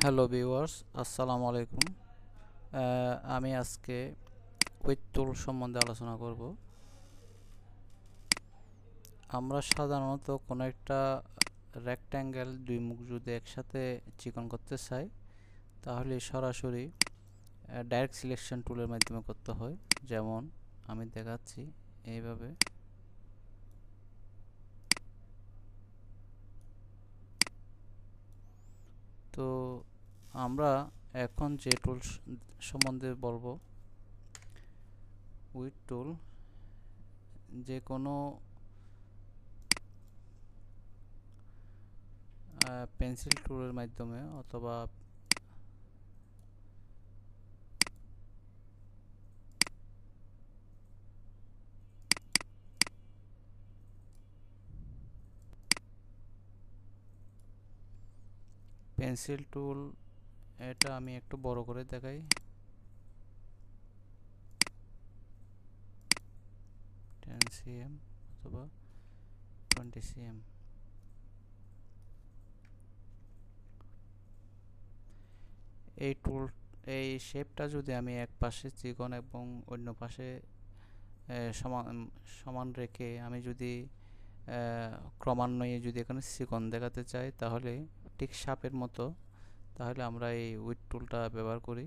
Hello viewers, আসসালামু আলাইকুম। আমি আজকে কুইক টুল সম্বন্ধে আলোচনা করব। আমরা সাধারণত কোনো একটা রেক্ট্যাঙ্গেল দুই মুখ যদি একসাথে চিকন করতে চাই, তাহলে সরাসরি ডাইরেক্ট সিলেকশন টুলের মাধ্যমে করতে হয়। যেমন আমি দেখাচ্ছি এইভাবে। তো আমরা এখন যে টুল সম্বন্ধে বলবো, উইড টুল, যে কোনো পেন্সিল টুলের মাধ্যমে অথবা পেন্সিল টুল, এটা আমি একটু বড় করে দেখাই। 10 cm অথবা 20 cm। এই শেপটা যদি আমি এক পাশে চিকন এবং অন্য পাশে সমান সমান রেখে আমি যদি ক্রমান্বয়ে যদি এখানে চিকন দেখাতে চাই, তাহলে ঠিক সাপের মতো, তাহলে আমরা এই উইড টুলটা ব্যবহার করি।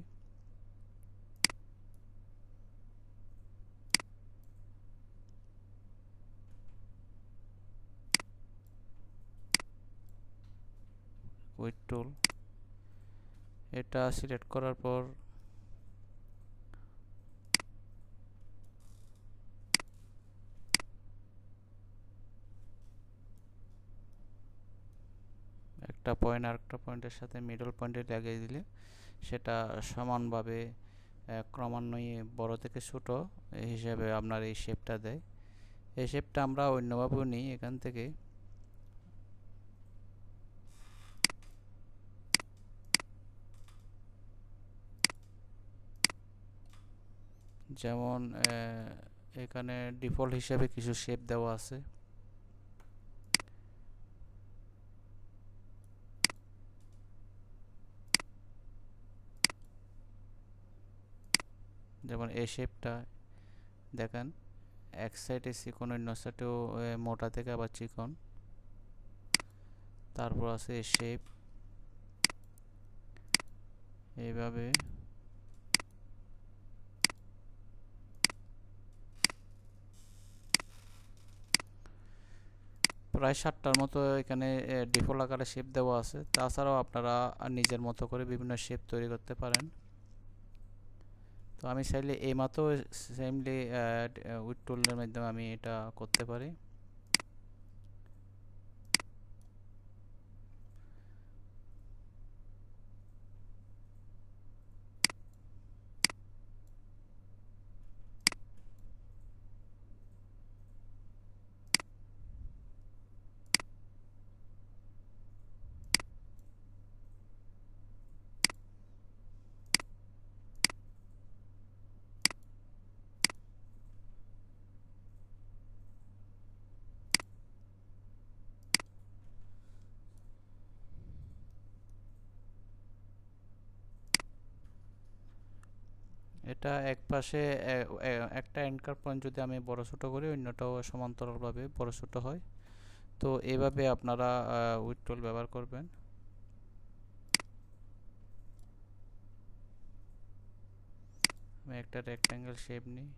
উইড টুল, এটা সিলেক্ট করার পর একটা পয়েন্ট আরেকটা পয়েন্টের সাথে মিডল পয়েন্টে লাগিয়ে দিলে সেটা সমানভাবে ক্রমান্বয়ে বড় থেকে ছোট হিসাবে আপনার এই শেপটা দেয়। এই শেপটা আমরা অন্যভাবেও নিই এখান থেকে। যেমন এখানে ডিফল্ট হিসাবে কিছু শেপ দেওয়া আছে। যেমন এই শেপটা দেখেন, এক সাইডে চিকন, অন্য সাইডেও মোটা থেকে আবার চিকন। তারপর আছে এই শেপ, এইভাবে প্রায় 7টার মতো এখানে ডিফল্ট আকারে শেপ দেওয়া আছে। তাছাড়াও আপনারা নিজের মতো করে বিভিন্ন শেপ তৈরি করতে পারেন। তো আমি চাইলে এই মতো সেমলি উইড টুলের মাধ্যমে আমি এটা করতে পারি। এটা এক পাশে একটা অ্যাঙ্কার পয়েন্ট যদি আমি বড় ছোট করি, অন্যটাও সমান্তরালভাবে বড় ছোট হয়। তো এইভাবে আপনারা উইড টুল ব্যবহার করবেন। আমি একটা রেক্ট্যাঙ্গেল শেপ নিই।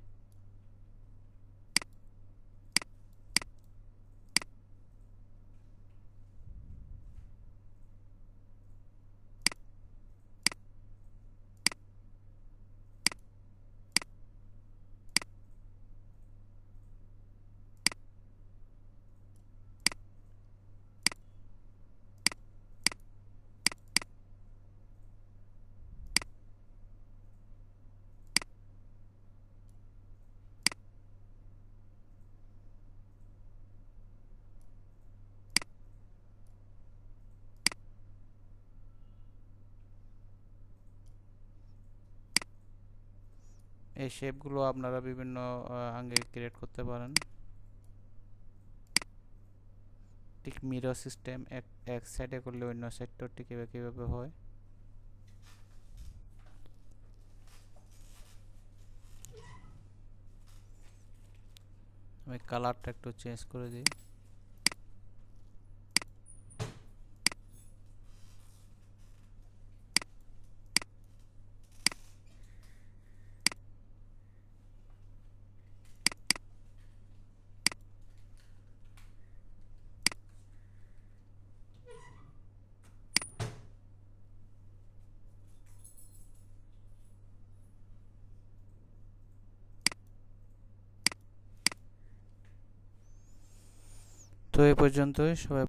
এই শেপগুলো আপনারা বিভিন্ন আঙ্গে ক্রিয়েট করতে পারেন। ঠিক মিরর সিস্টেম, এক সাইডে করলে অন্য সাইডটাও ঠিক কীভাবে হয়। আমি কালারটা একটু চেঞ্জ করে দিই। তো এই পর্যন্তই, সবাই